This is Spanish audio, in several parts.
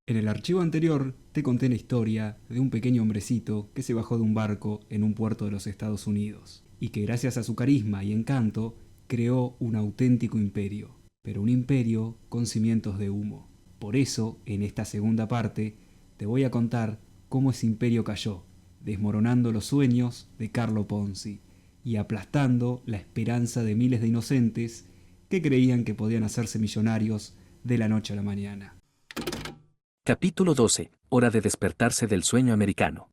En el archivo anterior te conté la historia de un pequeño hombrecito que se bajó de un barco en un puerto de los Estados Unidos y que gracias a su carisma y encanto creó un auténtico imperio, pero un imperio con cimientos de humo. Por eso, en esta segunda parte, te voy a contar cómo ese imperio cayó, desmoronando los sueños de Carlo Ponzi y aplastando la esperanza de miles de inocentes que creían que podían hacerse millonarios de la noche a la mañana. Capítulo 12. Hora de despertarse del sueño americano.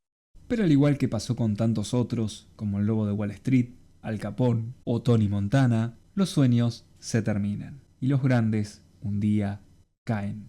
Pero al igual que pasó con tantos otros, como el Lobo de Wall Street, Al Capone o Tony Montana, los sueños se terminan y los grandes un día caen.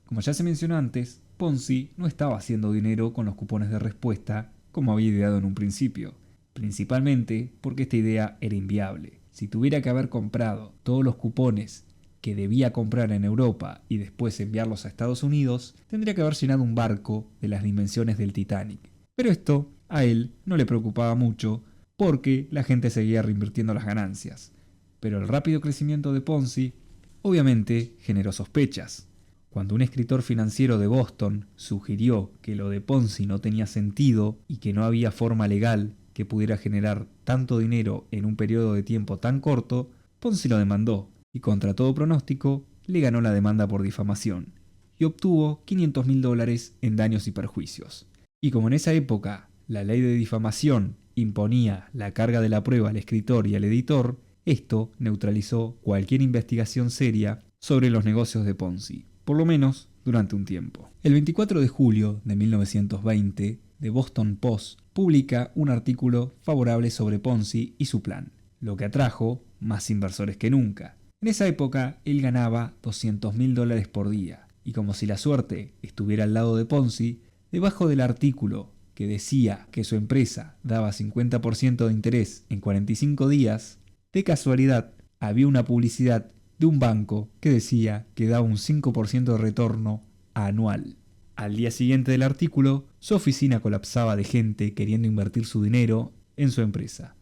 Como ya se mencionó antes, Ponzi no estaba haciendo dinero con los cupones de respuesta como había ideado en un principio, principalmente porque esta idea era inviable. Si tuviera que haber comprado todos los cupones que debía comprar en Europa y después enviarlos a Estados Unidos, tendría que haber llenado un barco de las dimensiones del Titanic. Pero esto a él no le preocupaba mucho porque la gente seguía reinvirtiendo las ganancias. Pero el rápido crecimiento de Ponzi obviamente generó sospechas. Cuando un escritor financiero de Boston sugirió que lo de Ponzi no tenía sentido y que no había forma legal que pudiera generar tanto dinero en un periodo de tiempo tan corto, Ponzi lo demandó y contra todo pronóstico le ganó la demanda por difamación y obtuvo $500.000 en daños y perjuicios. Y como en esa época la ley de difamación imponía la carga de la prueba al escritor y al editor, esto neutralizó cualquier investigación seria sobre los negocios de Ponzi, por lo menos durante un tiempo. El 24 de julio de 1920, The Boston Post publica un artículo favorable sobre Ponzi y su plan, lo que atrajo más inversores que nunca. En esa época él ganaba $200.000 por día, y como si la suerte estuviera al lado de Ponzi, debajo del artículo que decía que su empresa daba 50% de interés en 45 días, de casualidad había una publicidad de un banco que decía que daba un 5% de retorno anual. Al día siguiente del artículo, su oficina colapsaba de gente queriendo invertir su dinero en su empresa.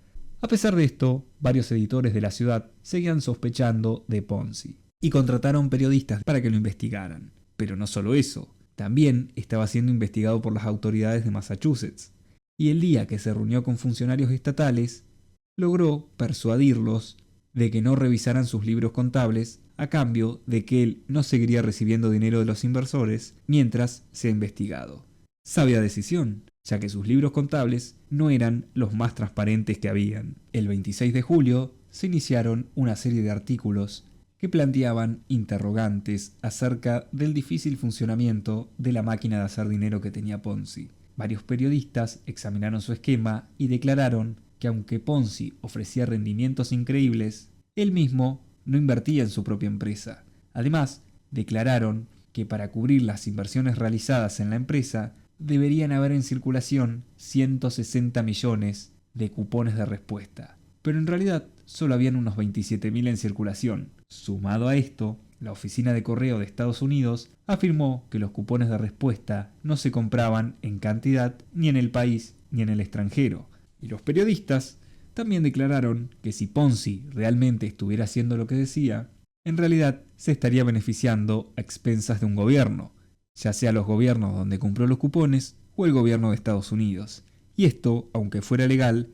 A pesar de esto, varios editores de la ciudad seguían sospechando de Ponzi y contrataron periodistas para que lo investigaran. Pero no solo eso, también estaba siendo investigado por las autoridades de Massachusetts. Y el día que se reunió con funcionarios estatales, logró persuadirlos de que no revisaran sus libros contables a cambio de que él no seguiría recibiendo dinero de los inversores mientras sea investigado. Sabia decisión, ya que sus libros contables no eran los más transparentes que habían. El 26 de julio se iniciaron una serie de artículos que planteaban interrogantes acerca del difícil funcionamiento de la máquina de hacer dinero que tenía Ponzi. Varios periodistas examinaron su esquema y declararon que aunque Ponzi ofrecía rendimientos increíbles, él mismo no invertía en su propia empresa. Además, declararon que para cubrir las inversiones realizadas en la empresa, deberían haber en circulación 160 millones de cupones de respuesta. Pero en realidad solo habían unos 27.000 en circulación. Sumado a esto, la oficina de correo de Estados Unidos afirmó que los cupones de respuesta no se compraban en cantidad ni en el país ni en el extranjero. Y los periodistas también declararon que si Ponzi realmente estuviera haciendo lo que decía, en realidad se estaría beneficiando a expensas de un gobierno, ya sea los gobiernos donde compró los cupones o el gobierno de Estados Unidos. Y esto, aunque fuera legal,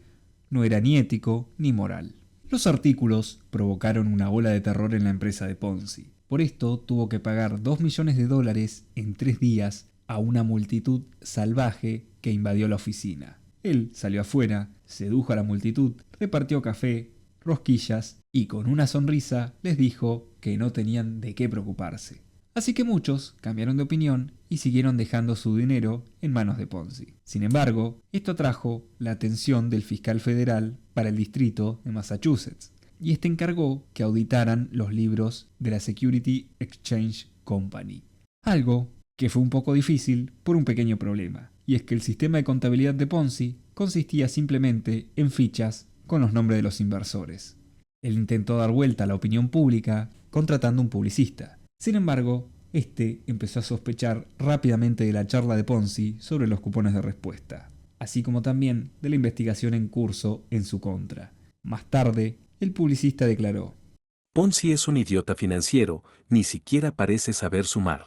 no era ni ético ni moral. Los artículos provocaron una ola de terror en la empresa de Ponzi. Por esto tuvo que pagar $2 millones en 3 días a una multitud salvaje que invadió la oficina. Él salió afuera, sedujo a la multitud, repartió café, rosquillas y con una sonrisa les dijo que no tenían de qué preocuparse. Así que muchos cambiaron de opinión y siguieron dejando su dinero en manos de Ponzi. Sin embargo, esto atrajo la atención del fiscal federal para el distrito de Massachusetts, y este encargó que auditaran los libros de la Security Exchange Company. Algo que fue un poco difícil por un pequeño problema, y es que el sistema de contabilidad de Ponzi consistía simplemente en fichas con los nombres de los inversores. Él intentó dar vuelta a la opinión pública contratando un publicista. Sin embargo, este empezó a sospechar rápidamente de la charla de Ponzi sobre los cupones de respuesta, así como también de la investigación en curso en su contra. Más tarde, el publicista declaró: Ponzi es un idiota financiero, ni siquiera parece saber sumar.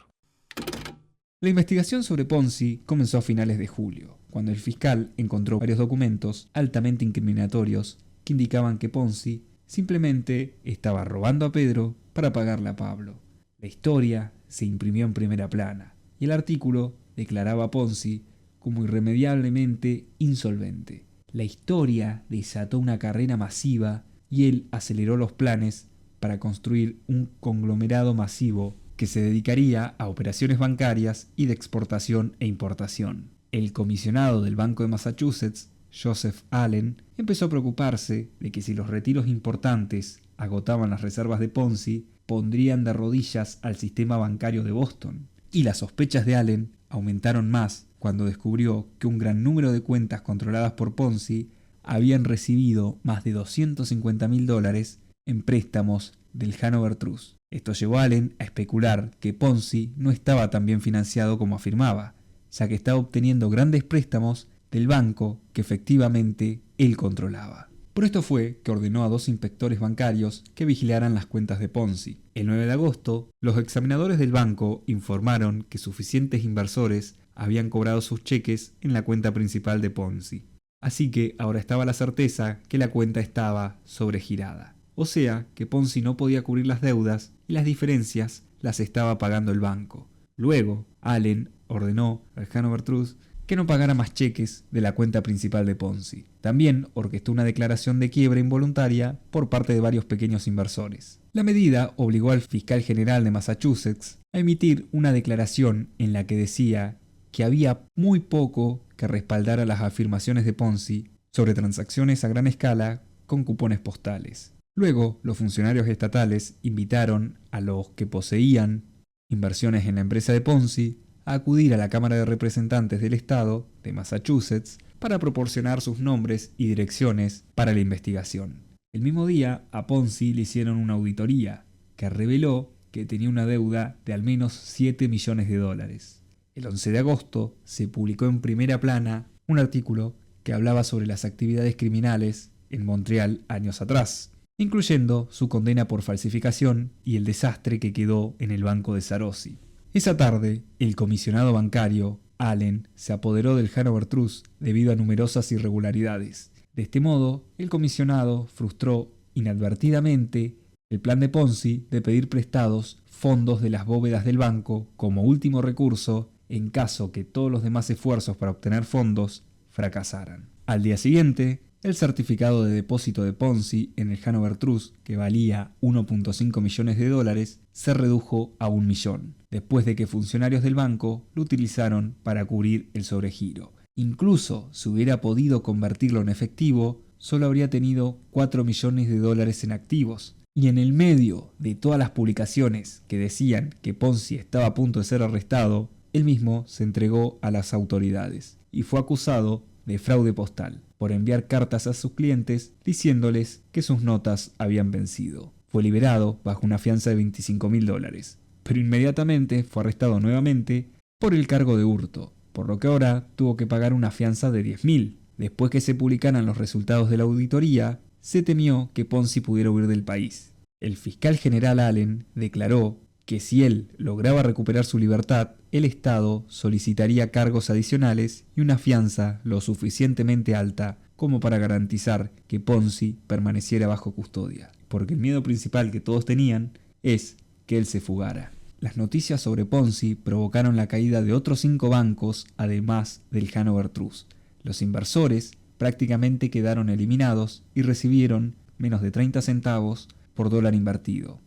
La investigación sobre Ponzi comenzó a finales de julio, cuando el fiscal encontró varios documentos altamente incriminatorios que indicaban que Ponzi simplemente estaba robando a Pedro para pagarle a Pablo. La historia se imprimió en primera plana y el artículo declaraba a Ponzi como irremediablemente insolvente. La historia desató una carrera masiva y él aceleró los planes para construir un conglomerado masivo que se dedicaría a operaciones bancarias y de exportación e importación. El comisionado del Banco de Massachusetts, Joseph Allen, empezó a preocuparse de que si los retiros importantes agotaban las reservas de Ponzi, pondrían de rodillas al sistema bancario de Boston. Y las sospechas de Allen aumentaron más cuando descubrió que un gran número de cuentas controladas por Ponzi habían recibido más de $250.000 en préstamos del Hanover Trust. Esto llevó a Allen a especular que Ponzi no estaba tan bien financiado como afirmaba, ya que estaba obteniendo grandes préstamos del banco que efectivamente él controlaba. Por esto fue que ordenó a 2 inspectores bancarios que vigilaran las cuentas de Ponzi. El 9 de agosto, los examinadores del banco informaron que suficientes inversores habían cobrado sus cheques en la cuenta principal de Ponzi. Así que ahora estaba la certeza que la cuenta estaba sobregirada. O sea, que Ponzi no podía cubrir las deudas y las diferencias las estaba pagando el banco. Luego, Allen ordenó al Hanover Trust que no pagara más cheques de la cuenta principal de Ponzi. También orquestó una declaración de quiebra involuntaria por parte de varios pequeños inversores. La medida obligó al fiscal general de Massachusetts a emitir una declaración en la que decía que había muy poco que respaldara las afirmaciones de Ponzi sobre transacciones a gran escala con cupones postales. Luego, los funcionarios estatales invitaron a los que poseían inversiones en la empresa de Ponzi a acudir a la Cámara de Representantes del Estado de Massachusetts para proporcionar sus nombres y direcciones para la investigación. El mismo día, a Ponzi le hicieron una auditoría que reveló que tenía una deuda de al menos $7 millones. El 11 de agosto se publicó en primera plana un artículo que hablaba sobre las actividades criminales en Montreal años atrás, incluyendo su condena por falsificación y el desastre que quedó en el banco de Sarosi. Esa tarde, el comisionado bancario, Allen, se apoderó del Hanover Trust debido a numerosas irregularidades. De este modo, el comisionado frustró inadvertidamente el plan de Ponzi de pedir prestados fondos de las bóvedas del banco como último recurso en caso que todos los demás esfuerzos para obtener fondos fracasaran. Al día siguiente, el certificado de depósito de Ponzi en el Hanover Trust, que valía $1.5 millones, se redujo a $1 millón, después de que funcionarios del banco lo utilizaron para cubrir el sobregiro. Incluso si hubiera podido convertirlo en efectivo, solo habría tenido $4 millones en activos. Y en el medio de todas las publicaciones que decían que Ponzi estaba a punto de ser arrestado, él mismo se entregó a las autoridades y fue acusado de fraude postal por enviar cartas a sus clientes diciéndoles que sus notas habían vencido. Fue liberado bajo una fianza de $25.000, pero inmediatamente fue arrestado nuevamente por el cargo de hurto, por lo que ahora tuvo que pagar una fianza de $10.000. Después que se publicaran los resultados de la auditoría, se temió que Ponzi pudiera huir del país. El fiscal general Allen declaró que si él lograba recuperar su libertad, el Estado solicitaría cargos adicionales y una fianza lo suficientemente alta como para garantizar que Ponzi permaneciera bajo custodia, porque el miedo principal que todos tenían es que él se fugara. Las noticias sobre Ponzi provocaron la caída de otros 5 bancos, además del Hanover Trust. Los inversores prácticamente quedaron eliminados y recibieron menos de 30 centavos por dólar invertido.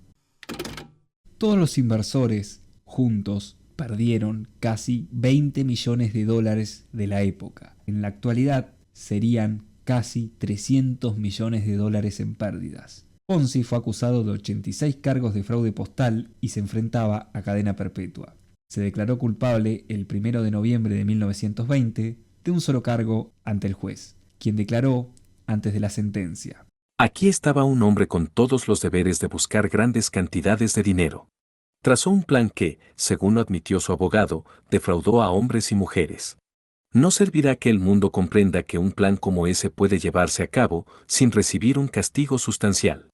Todos los inversores juntos perdieron casi $20 millones de la época. En la actualidad serían casi $300 millones en pérdidas. Ponzi fue acusado de 86 cargos de fraude postal y se enfrentaba a cadena perpetua. Se declaró culpable el 1 de noviembre de 1920 de un solo cargo ante el juez, quien declaró antes de la sentencia: Aquí estaba un hombre con todos los deberes de buscar grandes cantidades de dinero. Trazó un plan que, según admitió su abogado, defraudó a hombres y mujeres. No servirá que el mundo comprenda que un plan como ese puede llevarse a cabo sin recibir un castigo sustancial.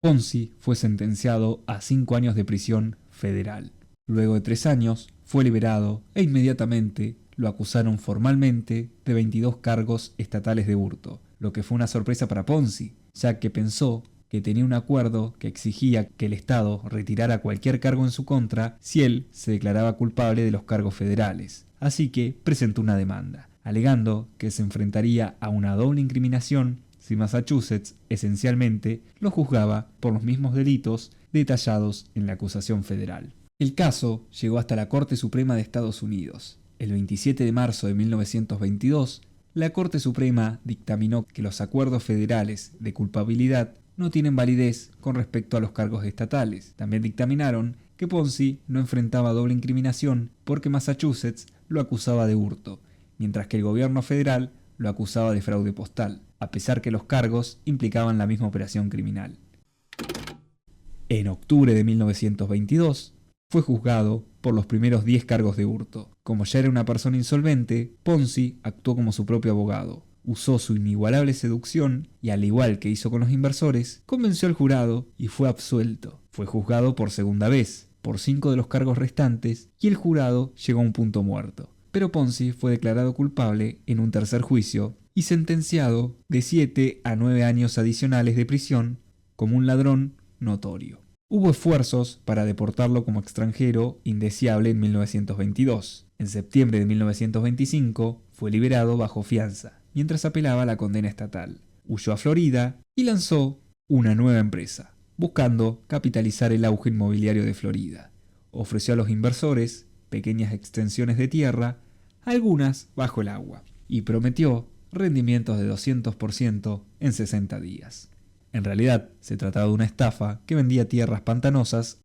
Ponzi fue sentenciado a 5 años de prisión federal. Luego de 3 años, fue liberado e inmediatamente lo acusaron formalmente de 22 cargos estatales de hurto, lo que fue una sorpresa para Ponzi, ya que pensó que tenía un acuerdo que exigía que el Estado retirara cualquier cargo en su contra si él se declaraba culpable de los cargos federales. Así que presentó una demanda, alegando que se enfrentaría a una doble incriminación si Massachusetts esencialmente lo juzgaba por los mismos delitos detallados en la acusación federal. El caso llegó hasta la Corte Suprema de Estados Unidos. El 27 de marzo de 1922, la Corte Suprema dictaminó que los acuerdos federales de culpabilidad no tienen validez con respecto a los cargos estatales. También dictaminaron que Ponzi no enfrentaba doble incriminación porque Massachusetts lo acusaba de hurto, mientras que el gobierno federal lo acusaba de fraude postal, a pesar que los cargos implicaban la misma operación criminal. En octubre de 1922, fue juzgado por los primeros 10 cargos de hurto. Como ya era una persona insolvente, Ponzi actuó como su propio abogado. Usó su inigualable seducción y, al igual que hizo con los inversores, convenció al jurado y fue absuelto. Fue juzgado por segunda vez, por 5 de los cargos restantes, y el jurado llegó a un punto muerto. Pero Ponzi fue declarado culpable en un tercer juicio y sentenciado de 7 a 9 años adicionales de prisión como un ladrón notorio. Hubo esfuerzos para deportarlo como extranjero indeseable en 1922. En septiembre de 1925 fue liberado bajo fianza, mientras apelaba la condena estatal. Huyó a Florida y lanzó una nueva empresa, buscando capitalizar el auge inmobiliario de Florida. Ofreció a los inversores pequeñas extensiones de tierra, algunas bajo el agua, y prometió rendimientos de 200% en 60 días. En realidad, se trataba de una estafa que vendía tierras pantanosas.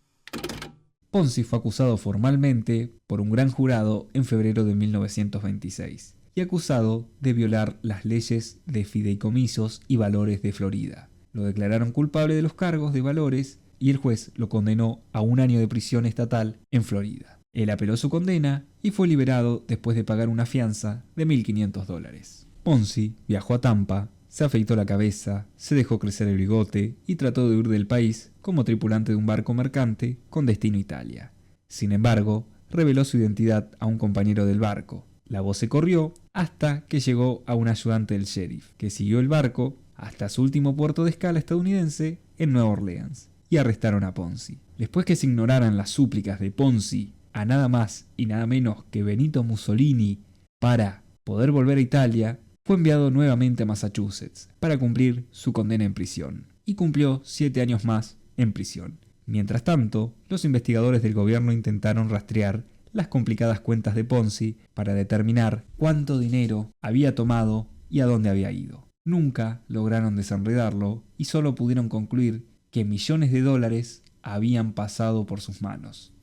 Ponzi fue acusado formalmente por un gran jurado en febrero de 1926 y acusado de violar las leyes de fideicomisos y valores de Florida. Lo declararon culpable de los cargos de valores y el juez lo condenó a 1 año de prisión estatal en Florida. Él apeló su condena y fue liberado después de pagar una fianza de $1.500. Ponzi viajó a Tampa, se afeitó la cabeza, se dejó crecer el bigote y trató de huir del país como tripulante de un barco mercante con destino a Italia. Sin embargo, reveló su identidad a un compañero del barco. La voz se corrió hasta que llegó a un ayudante del sheriff, que siguió el barco hasta su último puerto de escala estadounidense en Nueva Orleans, y arrestaron a Ponzi. Después que se ignoraran las súplicas de Ponzi a nada más y nada menos que Benito Mussolini para poder volver a Italia, fue enviado nuevamente a Massachusetts para cumplir su condena en prisión, y cumplió 7 años más en prisión. Mientras tanto, los investigadores del gobierno intentaron rastrear las complicadas cuentas de Ponzi para determinar cuánto dinero había tomado y a dónde había ido. Nunca lograron desenredarlo y solo pudieron concluir que millones de dólares habían pasado por sus manos.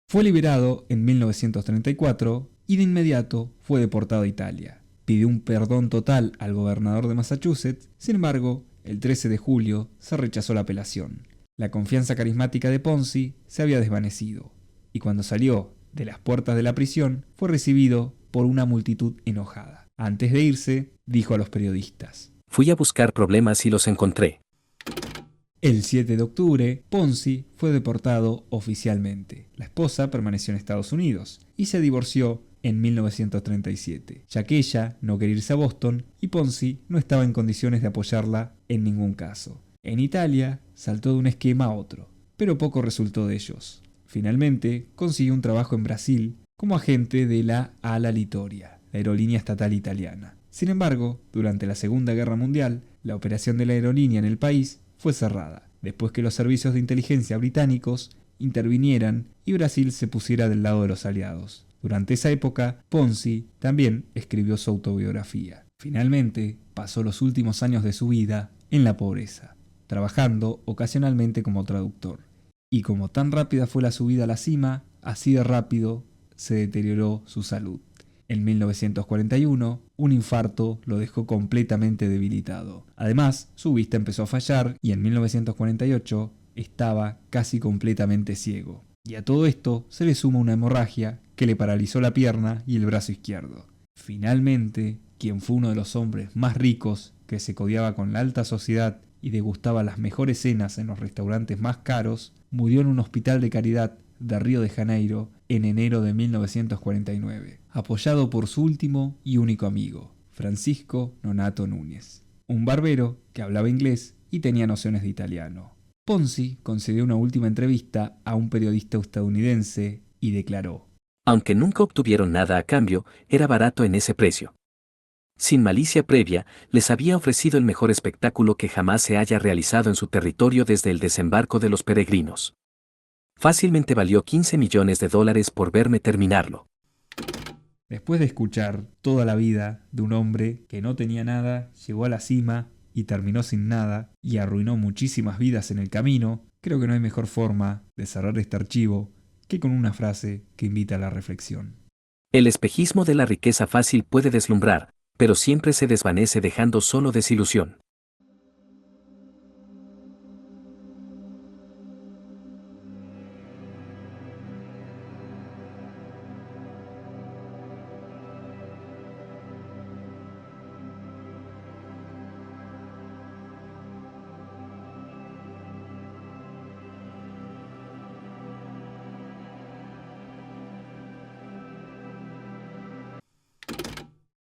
Fue liberado en 1934 y de inmediato fue deportado a Italia. Pidió un perdón total al gobernador de Massachusetts, sin embargo, el 13 de julio se rechazó la apelación. La confianza carismática de Ponzi se había desvanecido, y cuando salió de las puertas de la prisión fue recibido por una multitud enojada. Antes de irse, dijo a los periodistas: Fui a buscar problemas y los encontré. El 7 de octubre, Ponzi fue deportado oficialmente. La esposa permaneció en Estados Unidos y se divorció en 1937, ya que ella no quería irse a Boston y Ponzi no estaba en condiciones de apoyarla en ningún caso. En Italia saltó de un esquema a otro, pero poco resultó de ellos. Finalmente consiguió un trabajo en Brasil como agente de la Ala Litoria, la aerolínea estatal italiana. Sin embargo, durante la Segunda Guerra Mundial, la operación de la aerolínea en el país fue cerrada, después que los servicios de inteligencia británicos intervinieran y Brasil se pusiera del lado de los aliados. Durante esa época, Ponzi también escribió su autobiografía. Finalmente, pasó los últimos años de su vida en la pobreza, trabajando ocasionalmente como traductor. Y como tan rápida fue la subida a la cima, así de rápido se deterioró su salud. En 1941, un infarto lo dejó completamente debilitado. Además, su vista empezó a fallar y en 1948 estaba casi completamente ciego. Y a todo esto se le suma una hemorragia que le paralizó la pierna y el brazo izquierdo. Finalmente, quien fue uno de los hombres más ricos, que se codeaba con la alta sociedad y degustaba las mejores cenas en los restaurantes más caros, murió en un hospital de caridad de Río de Janeiro en enero de 1949, apoyado por su último y único amigo, Francisco Nonato Núñez, un barbero que hablaba inglés y tenía nociones de italiano. Ponzi concedió una última entrevista a un periodista estadounidense y declaró: aunque nunca obtuvieron nada a cambio, era barato en ese precio. Sin malicia previa, les había ofrecido el mejor espectáculo que jamás se haya realizado en su territorio desde el desembarco de los peregrinos. Fácilmente valió $15 millones por verme terminarlo. Después de escuchar toda la vida de un hombre que no tenía nada, llegó a la cima y terminó sin nada, y arruinó muchísimas vidas en el camino, creo que no hay mejor forma de cerrar este archivo que con una frase que invita a la reflexión. El espejismo de la riqueza fácil puede deslumbrar, pero siempre se desvanece dejando solo desilusión.